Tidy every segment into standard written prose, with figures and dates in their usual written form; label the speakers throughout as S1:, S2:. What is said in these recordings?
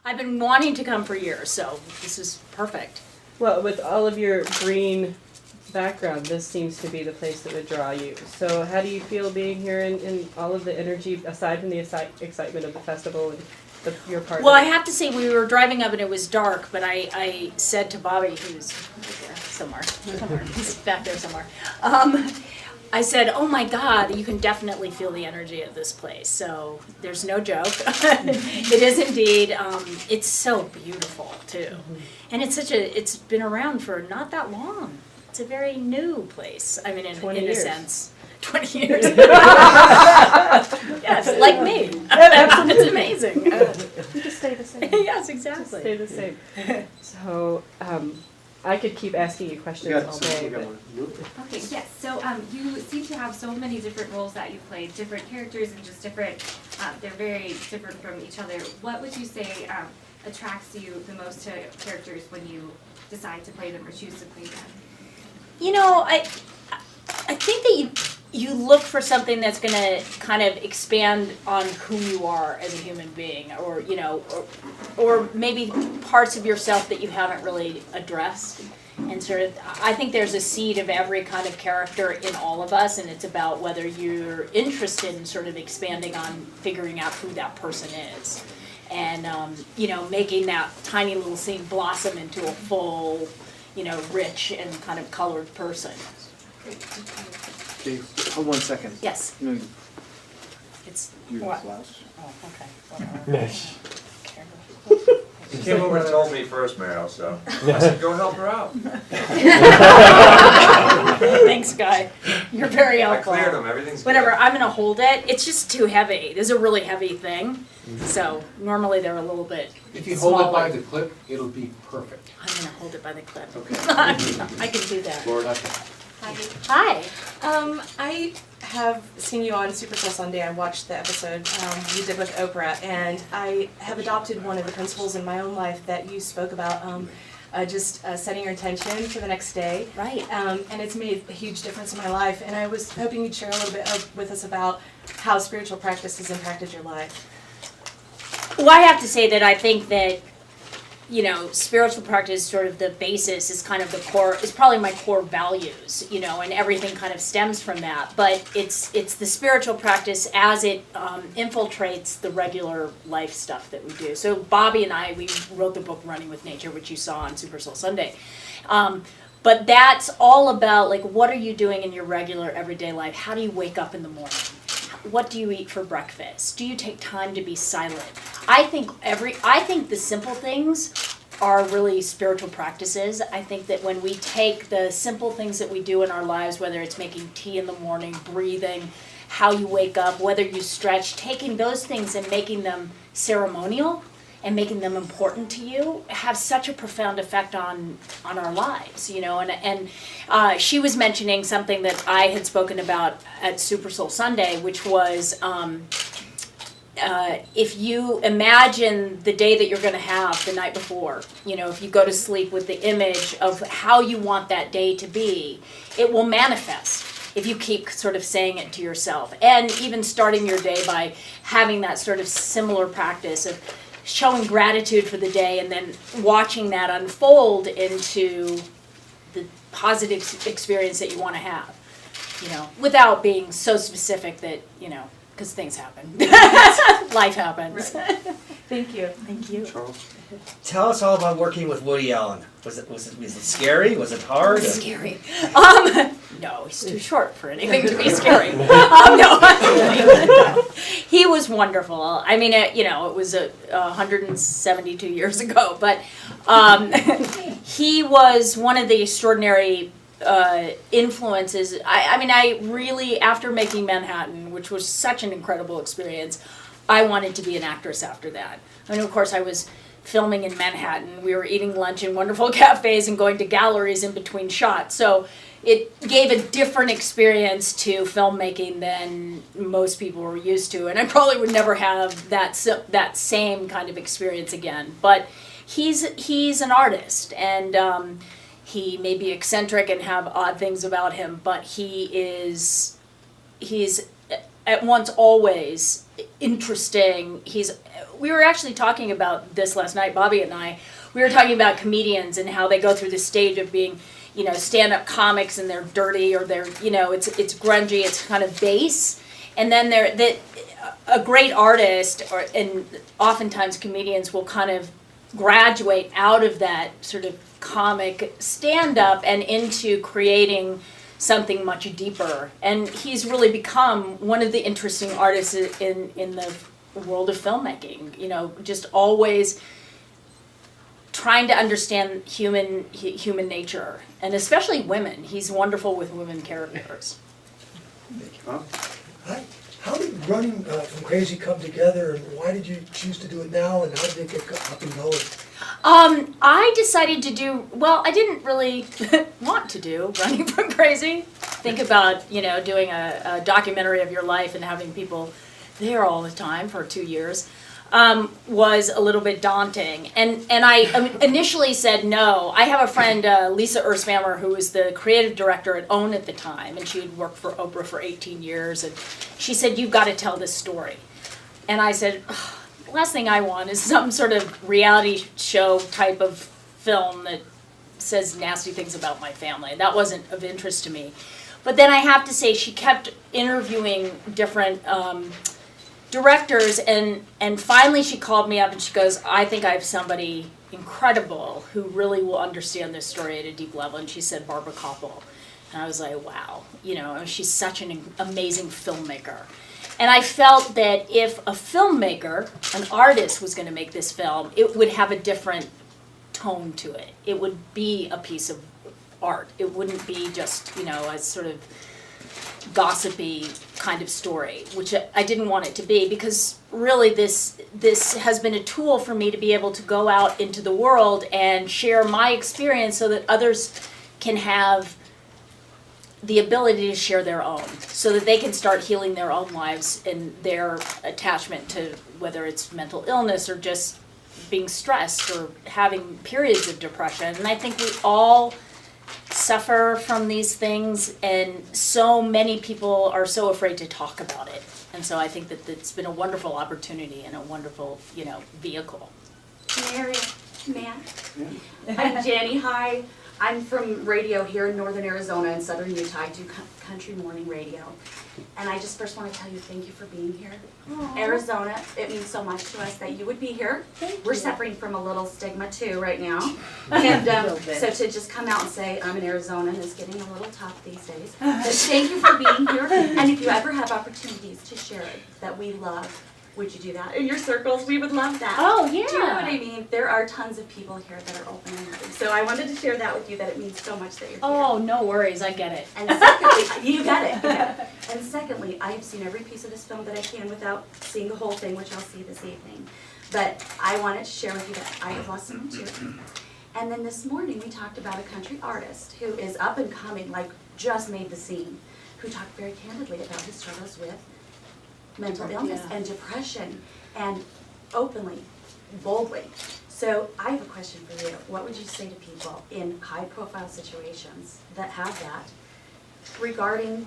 S1: I've been wanting to come for years, so this is perfect.
S2: Well, with all of your green background, this seems to be the place that would draw you. So how do you feel being here and all of the energy, aside from the excitement of the festival and your part
S1: Well,
S2: of
S1: I
S2: it?
S1: have to say, we were driving up and it was dark, but I said to Bobby, who's right there somewhere, he's back there somewhere, I said, oh my God, you can definitely feel the energy of this place. So there's no joke. It is indeed. It's so beautiful too. And it's been around for not that long. It's a very new place. I mean, in
S2: 20
S1: a
S2: years.
S1: sense. 20 years. Yes, like me. It's amazing.
S2: You just stay the same.
S1: Yes,
S2: Just
S1: exactly.
S2: stay the same. So, I could keep asking you questions all day, but
S3: Okay, yes. So you seem to have so many different roles that you play, different characters and just different, they're very different from each other. What would you say attracts you the most to characters when you decide to play them or choose to play them?
S1: You know, I think that you look for something that's going to kind of expand on who you are as a human being, or you know, or maybe parts of yourself that you haven't really addressed. And sort of, I think there's a seed of every kind of character in all of us, and it's about whether you're interested in sort of expanding on figuring out who that person is, and you know, making that tiny little seed blossom into a full, you know, rich and kind of colored person.
S4: Dave, hold 1 second.
S1: Yes.
S4: No,
S1: It's
S4: you're
S1: what?
S4: last.
S1: Oh, okay. Whatever.
S5: Nice.
S6: You came over and told me first, Mariel, so I said, go help her out.
S1: Thanks, Guy. You're very
S6: I
S1: helpful.
S6: cleared them, everything's good.
S1: Whatever. I'm gonna hold it. It's just too heavy. This is a really heavy thing. So normally they're a little bit
S5: If you hold it
S1: smaller.
S5: by the clip, it'll be perfect.
S1: I'm gonna hold it by the clip.
S4: Okay.
S1: I can do that.
S5: Lord,
S1: Hi.
S7: I have seen you on Super Soul Sunday. I watched the episode you did with Oprah, and I have adopted one of the principles in my own life that you spoke about, just setting your intention for the next day.
S1: Right.
S7: And it's made a huge difference in my life, and I was hoping you'd share a little bit with us about how spiritual practice has impacted your life.
S1: Well, I have to say that I think that, you know, spiritual practice, sort of the basis, is kind of the core, is probably my core values, you know, and everything kind of stems from that. But it's the spiritual practice as it infiltrates the regular life stuff that we do. So Bobby and I, we wrote the book Running with Nature, which you saw on Super Soul Sunday. But that's all about, like, what are you doing in your regular everyday life? How do you wake up in the morning? What do you eat for breakfast? Do you take time to be silent? I think the simple things are really spiritual practices. I think that when we take the simple things that we do in our lives, whether it's making tea in the morning, breathing, how you wake up, whether you stretch, taking those things and making them ceremonial and making them important to you have such a profound effect on our lives, you know. And she was mentioning something that I had spoken about at Super Soul Sunday, which was if you imagine the day that you're going to have the night before, you know, if you go to sleep with the image of how you want that day to be, it will manifest if you keep sort of saying it to yourself. And even starting your day by having that sort of similar practice of showing gratitude for the day and then watching that unfold into the positive experience that you want to have, you know, without being so specific that, you know, because things happen. Life happens.
S7: Right. Thank you.
S1: Thank you.
S4: Charles?
S8: Tell us all about working with Woody Allen. Was it scary? Was it hard?
S1: Scary. No, he's too short for anything to be scary. No. He was wonderful. I mean, you know, it was 172 years ago, but he was one of the extraordinary influences. I mean, I really, after making Manhattan, which was such an incredible experience, I wanted to be an actress after that. I mean, of course, I was filming in Manhattan. We were eating lunch in wonderful cafes and going to galleries in between shots. So it gave a different experience to filmmaking than most people were used to. And I probably would never have that same kind of experience again. But he's an artist, and he may be eccentric and have odd things about him, but he's at once always interesting. We were actually talking about this last night, Bobby and I. We were talking about comedians and how they go through the stage of being, stand-up comics, and they're dirty, or they're, it's grungy, it's kind of base. And then a great artist, and oftentimes comedians will kind of graduate out of that sort of comic stand-up and into creating something much deeper. And he's really become one of the interesting artists in the world of filmmaking, just always trying to understand human nature, and especially women. He's wonderful with women characters.
S4: How did Running from Crazy come together, and why did you choose to do it now, and how did it get up and going?
S1: I decided to I didn't really want to do Running from Crazy. Think about, doing a documentary of your life and having people there all the time for 2 years. Was a little bit daunting. And I initially said no. I have a friend, Lisa Erspamer, who was the creative director at OWN at the time, and she had worked for Oprah for 18 years, and she said, "You've got to tell this story." And I said, the last thing I want is some sort of reality show type of film that says nasty things about my family. That wasn't of interest to me. But then I have to say, she kept interviewing different directors, and finally she called me up and she goes, "I think I have somebody incredible who really will understand this story at a deep level." And she said Barbara Koppel. And I was like, wow, she's such an amazing filmmaker. And I felt that if a filmmaker, an artist, was going to make this film, it would have a different tone to it. It would be a piece of art. It wouldn't be just, a sort of gossipy kind of story, which I didn't want it to be, because really this has been a tool for me to be able to go out into the world and share my experience so that others can have the ability to share their own, so that they can start healing their own lives and their attachment to whether it's mental illness or just being stressed or having periods of depression. And I think we all suffer from these things, and so many people are so afraid to talk about it. And so I think that it's been a wonderful opportunity and a wonderful, vehicle.
S9: Mariel, Matt. I'm Jenny. Hi. I'm from radio here in northern Arizona and southern Utah. I do country morning radio. And I just first want to tell you thank you for being here.
S1: Aww.
S9: Arizona, it means so much to us that you would be here. We're suffering from a little stigma too right now. And so to just come out and say I'm in Arizona is getting a little tough these days. But thank you for being here. And if you ever have opportunities to share it that we love, would you do that in your circles? We would love that.
S1: Oh, yeah.
S9: Do you know what I mean? There are tons of people here that are open and loving. So I wanted to share that with you, that it means so much that you're here.
S1: Oh, no worries, I get it.
S9: And secondly, you got it. And secondly, I have seen every piece of this film that I can without seeing the whole thing, which I'll see this evening. But I wanted to share with you that I have lost someone too. And then this morning we talked about a country artist who is up and coming, like just made the scene, who talked very candidly about his struggles with mental illness and depression, and openly, boldly. So I have a question for you. What would you say to people in high-profile situations that have that regarding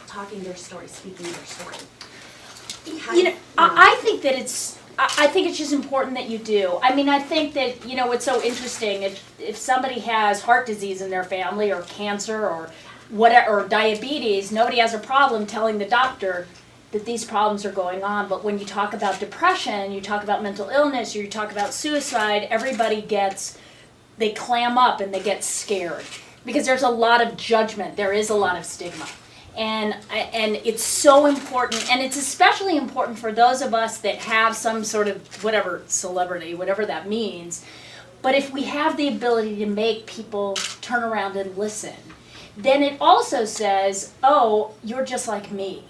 S9: talking their story, speaking their story?
S1: I think that I think it's just important that you do. I mean, I think that, what's so interesting, if somebody has heart disease in their family, or cancer, or whatever, or diabetes, nobody has a problem telling the doctor that these problems are going on. But when you talk about depression, you talk about mental illness, or you talk about suicide, everybody they clam up and they get scared, because there's a lot of judgment, there is a lot of stigma. And it's so important, and it's especially important for those of us that have some sort of whatever celebrity, whatever that means. But if we have the ability to make people turn around and listen, then it also says, oh, you're just like me.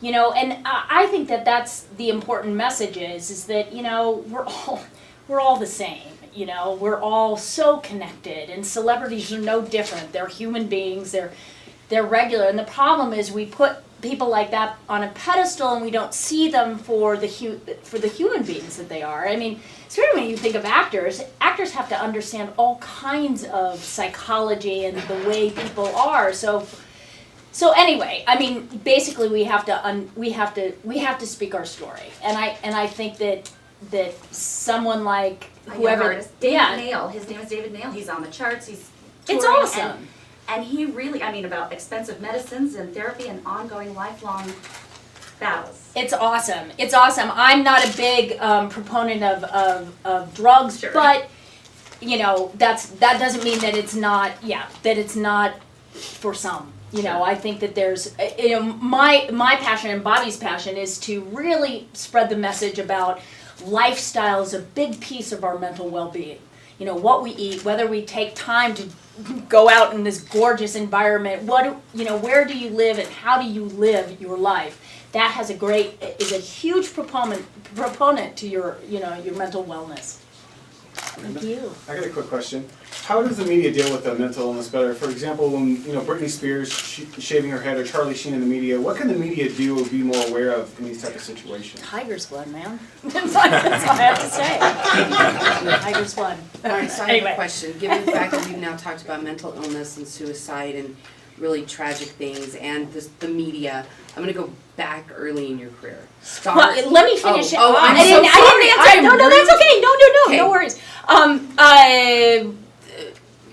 S1: And I think that that's the important message is that, we're all the same. We're all so connected, and celebrities are no different. They're human beings. They're regular. And the problem is we put people like that on a pedestal, and we don't see them for the human beings that they are. I mean, especially when you think of actors have to understand all kinds of psychology and the way people are. So So anyway, I mean, basically we have to speak our story, and I think that someone like
S9: A young
S1: whoever,
S9: artist, David
S1: yeah,
S9: Nail, his name is David Nail, he's on the charts, he's
S1: it's
S9: touring,
S1: awesome.
S9: And he really, I mean, about expensive medicines and therapy and ongoing lifelong battles.
S1: It's awesome. It's awesome. I'm not a big proponent of drugs,
S9: Sure.
S1: but you know that doesn't mean that it's not. Yeah, that it's not for some. You know, I think that there's, you know, my passion and Bobby's passion is to really spread the message about lifestyle is a big piece of our mental well-being. You know, what we eat, whether we take time to go out in this gorgeous environment, where do you live and how do you live your life? That is a huge proponent to your mental wellness. Thank you.
S10: I got a quick question. How does the media deal with the mental illness better? For example, when Britney Spears shaving her head, or Charlie Sheen in the media, what can the media do or be more aware of in these type of situations?
S1: Tiger's blood, man. That's all I have to say. Tiger's blood.
S11: All right, so I have
S1: Anyway.
S11: a question. Given the fact that we've now talked about mental illness and suicide and really tragic things and the media, I'm going to go back early in your career.
S1: Well, let me finish it.
S11: Oh, I'm
S1: I didn't answer.
S11: I'm
S1: No, that's okay.
S11: Okay.
S1: No worries.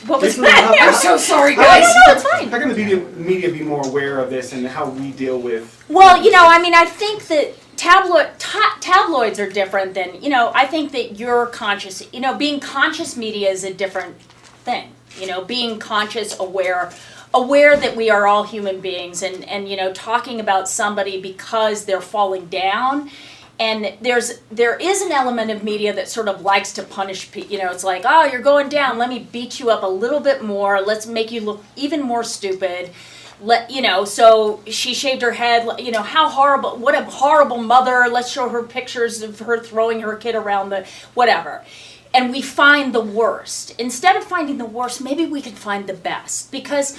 S1: What was
S10: Basically,
S1: that?
S11: I'm so sorry,
S1: No,
S11: guys.
S1: it's fine.
S10: How can the media be more aware of this and how we deal with?
S1: Well, you know, I mean, I think that tabloids are different than, you know, I think that you're conscious, you know, being conscious media is a different thing. You know, being conscious, aware that we are all human beings and you know, talking about somebody because they're falling down. And there is an element of media that sort of likes to punish people. You know, it's like, oh, you're going down. Let me beat you up a little bit more. Let's make you look even more stupid. So she shaved her head. You know, how horrible! What a horrible mother. Let's show her pictures of her throwing her kid around the whatever. And we find the worst. Instead of finding the worst, maybe we can find the best because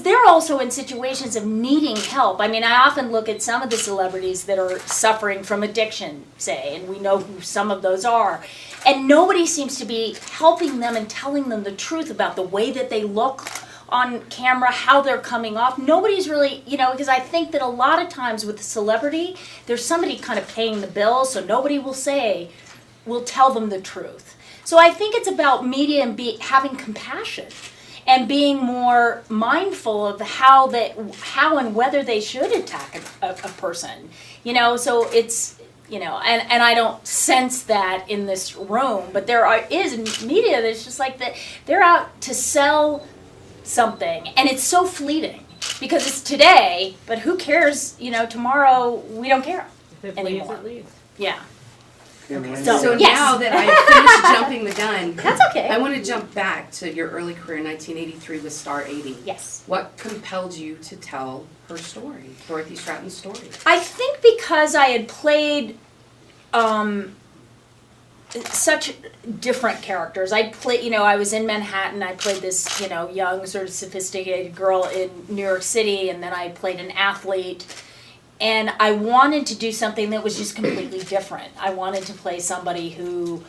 S1: they're also in situations of needing help. I mean, I often look at some of the celebrities that are suffering from addiction, say, and we know who some of those are. And nobody seems to be helping them and telling them the truth about the way that they look on camera, how they're coming off. Nobody's really, you know, because I think that a lot of times with a celebrity, there's somebody kind of paying the bill, so nobody will tell them the truth. So I think it's about media and having compassion. And being more mindful of how and whether they should attack a person, you know. So it's, you know, and I don't sense that in this room, but is media that's just like that. They're out to sell something, and it's so fleeting because it's today, but who cares? You know, tomorrow we don't care
S2: If it
S1: anymore.
S2: leaves, it leaves.
S1: Yeah.
S11: So
S1: yes.
S11: now that I've finished jumping the gun,
S1: That's okay.
S11: I want to jump back to your early career in 1983 with Star 80.
S1: Yes.
S11: What compelled you to tell her story, Dorothy Stratton's story?
S1: I think because I had played such different characters. I was in Manhattan. I played this, you know, young, sort of sophisticated girl in New York City, and then I played an athlete. And I wanted to do something that was just completely different. I wanted to play somebody who,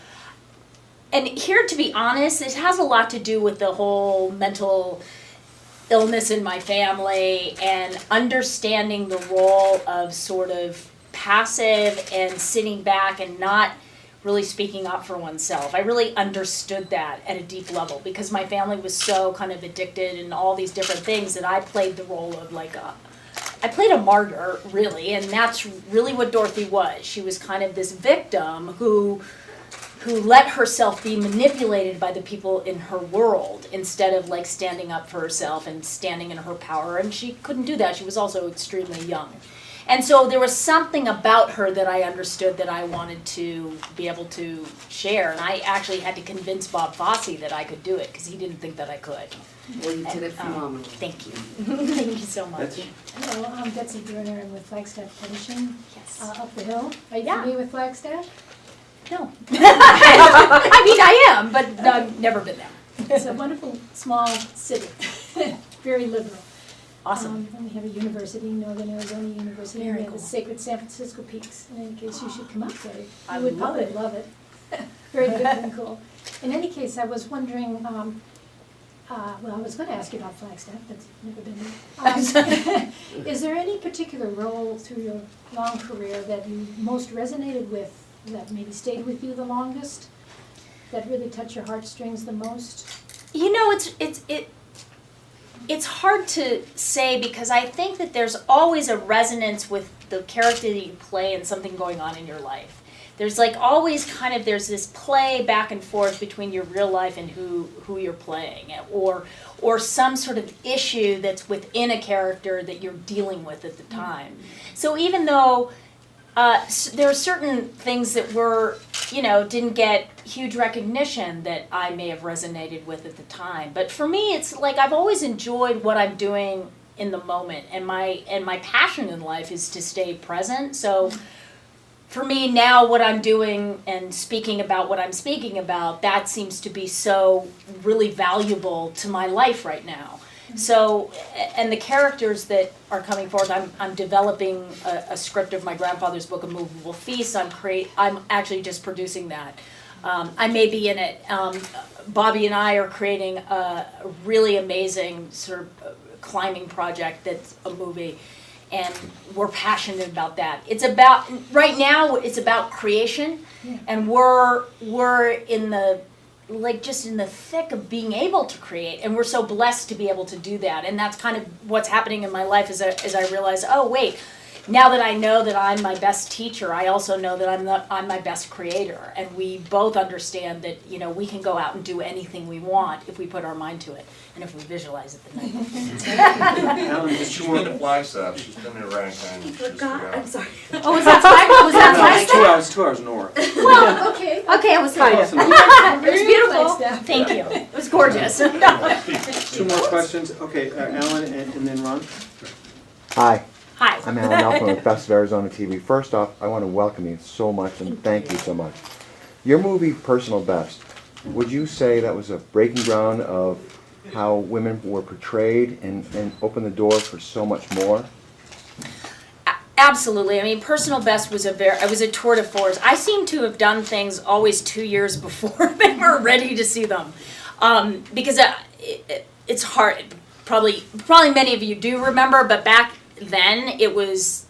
S1: and here, to be honest, it has a lot to do with the whole mental illness in my family and understanding the role of sort of passive and sitting back and not really speaking up for oneself. I really understood that at a deep level because my family was so kind of addicted and all these different things that I played the role of I played a martyr, really, and that's really what Dorothy was. She was kind of this victim who let herself be manipulated by the people in her world instead of standing up for herself and standing in her power, and she couldn't do that. She was also extremely young. And so there was something about her that I understood that I wanted to be able to share, and I actually had to convince Bob Fosse that I could do it because he didn't think that I could.
S11: Well, you did it phenomenally.
S1: Thank you. Thank you so much.
S12: Hello, I'm Betsy Bruner. I'm with Flagstaff Publishing,
S1: Yes.
S12: up the hill. Are you
S1: Yeah.
S12: familiar with Flagstaff?
S1: No. I mean, I am, but I've never been there.
S12: It's a wonderful small city, very liberal.
S1: Awesome.
S12: And we have a university, Northern Arizona University, and
S1: Very
S12: we have the
S1: cool.
S12: Sacred San Francisco Peaks. And in case you should come up there,
S1: I
S12: you would
S1: love
S12: probably
S1: it.
S12: love it. Very good and cool. In any case, I was wondering, Well, I was going to ask you about Flagstaff, but never been there. Is there any particular role through your long career that you most resonated with, that maybe stayed with you the longest, that really touched your heartstrings the most?
S1: You know, it's hard to say because I think that there's always a resonance with the character that you play and something going on in your life. There's like always kind of, there's this play back and forth between your real life and who you're playing, or some sort of issue that's within a character that you're dealing with at the time. So even though there are certain things that were, didn't get huge recognition that I may have resonated with at the time. But for me, it's like I've always enjoyed what I'm doing in the moment, and my passion in life is to stay present. So for me now, what I'm doing and speaking about what I'm speaking about, that seems to be so really valuable to my life right now. So, and the characters that are coming forth, I'm developing a script of my grandfather's book, A Movable Feast. I'm actually just producing that. I may be in it. Bobby and I are creating a really amazing sort of climbing project that's a movie. And we're passionate about that. It's about, right now, it's about creation, and we're in the, just in the thick of being able to create, and we're so blessed to be able to do that. And that's kind of what's happening in my life as I realize, oh wait, now that I know that I'm my best teacher, I also know that I'm my best creator. And we both understand that, we can go out and do anything we want if we put our mind to it. And if we visualize it the night.
S6: Alan, she's been to Flagstaff, she's been there around time.
S9: I forgot, I'm sorry.
S1: Oh, was that Flagstaff?
S6: 2 hours north.
S12: Well, okay.
S1: Okay, I was
S2: Kind of.
S1: It was beautiful.
S12: Flagstaff.
S1: Thank you. It was gorgeous.
S10: 2 more questions. Okay, Alan and then Ron.
S13: Hi,
S1: Hi.
S13: I'm Alan Elfman with Best of Arizona TV. First off, I want to welcome you so much and thank you so much. Your movie, Personal Best, would you say that was a breaking ground of how women were portrayed and opened the door for so much more?
S1: Absolutely. I mean, Personal Best was a tour de force. I seem to have done things always 2 years before they were ready to see them, because it's hard. Probably many of you do remember, but back then it was,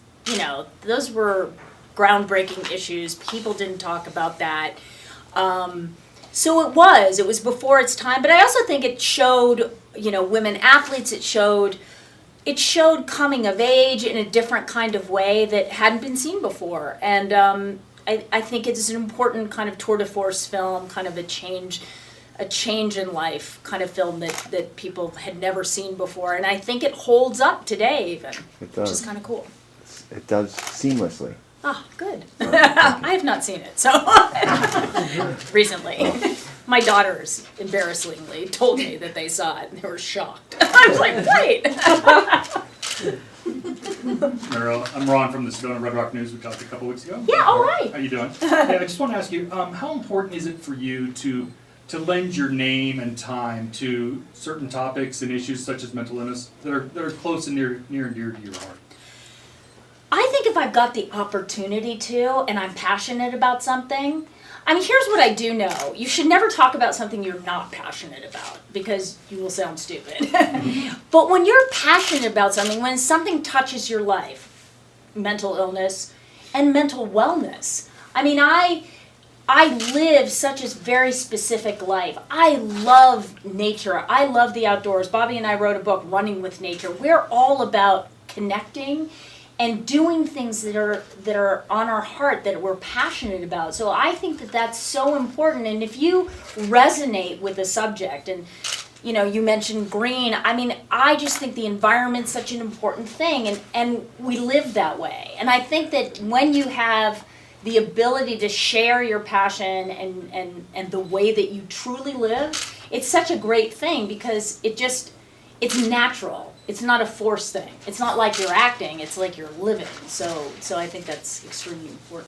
S1: those were groundbreaking issues. People didn't talk about that. So it was before its time, but I also think it showed, women athletes, it showed coming of age in a different kind of way that hadn't been seen before. And I think it's an important kind of tour de force film, kind of a change in life kind of film that people had never seen before. And I think it holds up today even, which is kind of cool.
S13: It does seamlessly.
S1: Ah, good. I have not seen it, so recently. My daughters, embarrassingly, told me that they saw it and they were shocked. I was like, great.
S14: Mariel, I'm Ron from the Sedona Red Rock News. We talked a couple weeks ago.
S1: Yeah, all right.
S14: How you doing? Yeah, I just want to ask you, how important is it for you to lend your name and time to certain topics and issues such as mental illness that are close and near and dear to your heart?
S1: I think if I've got the opportunity to, and I'm passionate about something, I mean, here's what I do know. You should never talk about something you're not passionate about, because you will sound stupid. But when you're passionate about something, when something touches your life, mental illness and mental wellness, I mean, I live such a very specific life. I love nature. I love the outdoors. Bobby and I wrote a book, Running with Nature. We're all about connecting and doing things that are on our heart, that we're passionate about. So I think that that's so important. And if you resonate with the subject, and you mentioned green, I mean, I just think the environment's such an important thing, and we live that way. And I think that when you have the ability to share your passion and the way that you truly live, it's such a great thing, because it's natural. It's not a forced thing. It's not like you're acting, it's like you're living. So I think that's extremely important.